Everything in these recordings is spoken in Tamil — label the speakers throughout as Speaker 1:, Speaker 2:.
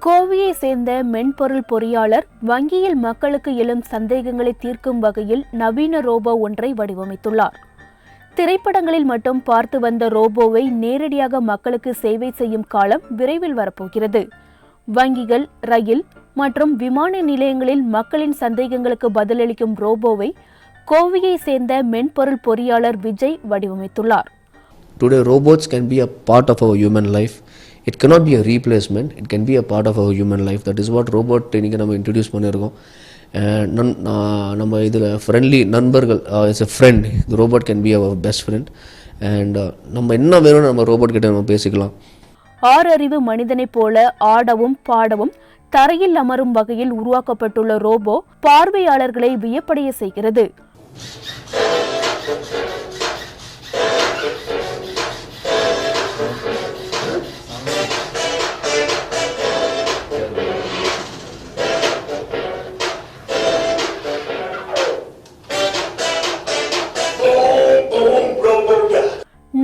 Speaker 1: கோவையை சேர்ந்த மென்பொருள் பொறியாளர் வங்கியில் மக்களுக்கு எழும் சந்தேகங்களை தீர்க்கும் வகையில் நவீன ரோபோ ஒன்றை வடிவமைத்துள்ளார். திரைப்படங்களில் மட்டும் பார்த்து வந்த ரோபோவை நேரடியாக மக்களுக்கு சேவை செய்யும் காலம் விரைவில் வரப்போகிறது. வங்கிகள், ரயில் மற்றும் விமான நிலையங்களில் மக்களின் சந்தேகங்களுக்கு பதிலளிக்கும் ரோபோவை கோவையை சேர்ந்த மென்பொருள் பொறியாளர் Vijay வடிவமைத்துள்ளார்.
Speaker 2: Today robots can be a part of our human life. It cannot be a replacement. It can be a part of our human life. That is what robot training நம்ம introduce பண்ணியிருக்கோம். நம்ம இதில் ஃப்ரெண்ட்லி நண்பர்கள், it's a friend. The robot can be our best friend. And நம்ம என்ன வேணும் நம்ம ரோபோட் கிட்ட நம்ம பேசிக்கலாம்.
Speaker 1: ஆறறிவு மனிதனைப் போல ஆடவும் பாடவும் தரையில் அமரும் வகையில் உருவாக்கப்பட்டுள்ள ரோபோ பார்வையாளர்களை வியப்படைய செய்கிறது.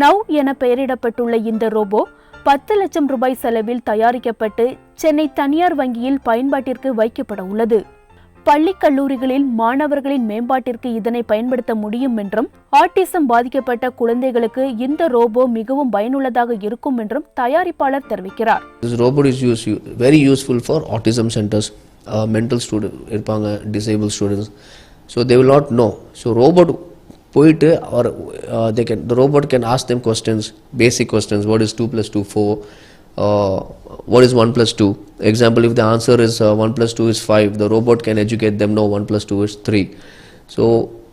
Speaker 1: நவ் என பெயரிடப்பட்டுள்ள இந்த ரோபோ 10 லட்சம் ரூபாய் செலவில் தயாரிக்கப்பட்டு சென்னை தனியார் வங்கியில் பயன்பாட்டிற்கு வைக்கப்பட உள்ளது. பள்ளி கல்லூரிகளில் மாணவர்களின் மேம்பாட்டிற்கு இதனை பயன்படுத்த முடியும் என்றும், ஆட்டிசம் பாதிக்கப்பட்ட குழந்தைகளுக்கு இந்த ரோபோ மிகவும் பயனுள்ளதாக இருக்கும் என்றும் தயாரிப்பாளர் தெரிவிக்கிறார்.
Speaker 2: This robot is very useful for autism centers, mental students இருப்பாங்க, disabled students. So they will not know. So robot போயிட்டு or the robot can ask them questions, basic questions. What is 2 plus 2 4? What is 1 plus 2? Example, if the answer is 1 plus 2 is 5, the robot can educate them, no, 1 plus 2 is 3. So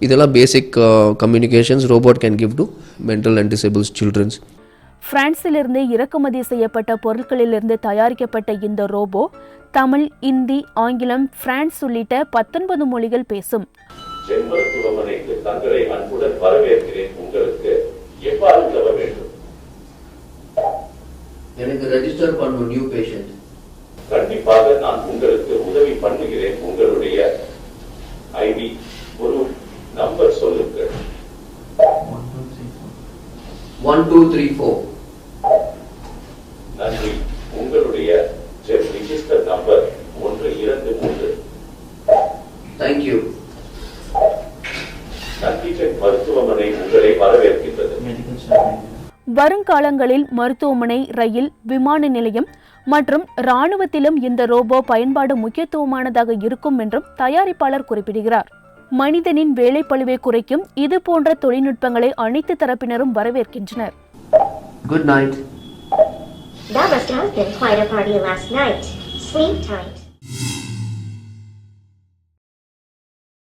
Speaker 2: இதெல்லாம் basic communications robot can give to mental and disabled children.
Speaker 1: பிரான்சிலிருந்து இறக்குமதி செய்யப்பட்ட பொருட்களிலிருந்து தயாரிக்கப்பட்ட இந்த ரோபோ தமிழ், இந்தி, ஆங்கிலம், பிரான்ஸ் உள்ளிட்ட 19 மொழிகள் பேசும்.
Speaker 3: மருத்துவமனைக்கு தங்களை அன்புடன் வரவேற்கிறேன். உங்களுக்கு எவ்வாறு உதவ வேண்டும்?
Speaker 2: எனக்கு ரெஜிஸ்டர் பண்ண நியூ பேஷண்ட்.
Speaker 3: கண்டிப்பாக நான் உங்களுக்கு உதவி பண்ணுகிறேன். உங்களுடைய ஐடி ஒரு நம்பர் சொல்லுங்கள்.
Speaker 2: 1234.
Speaker 3: நன்றி. உங்களுடைய ரெஜிஸ்டர் நம்பர் 123.
Speaker 2: Thank you.
Speaker 3: மருத்துவமனை உங்களை வரவேற்கின்றது.
Speaker 1: வருங்காலங்களில் மருத்துவமனை, ரயில், விமான நிலையம் மற்றும் இராணுவத்திலும் இந்த ரோபோ பயன்பாடு முக்கியத்துவமானதாக இருக்கும் என்றும் தயாரிப்பாளர் குறிப்பிடுகிறார். மனிதனின் வேலைப்பளுவை குறைக்கும் இது போன்ற தொழில்நுட்பங்களை அனைத்து தரப்பினரும் வரவேற்கின்றனர்.
Speaker 2: Good night.
Speaker 4: That must have been quite a party last night. Sleep tight.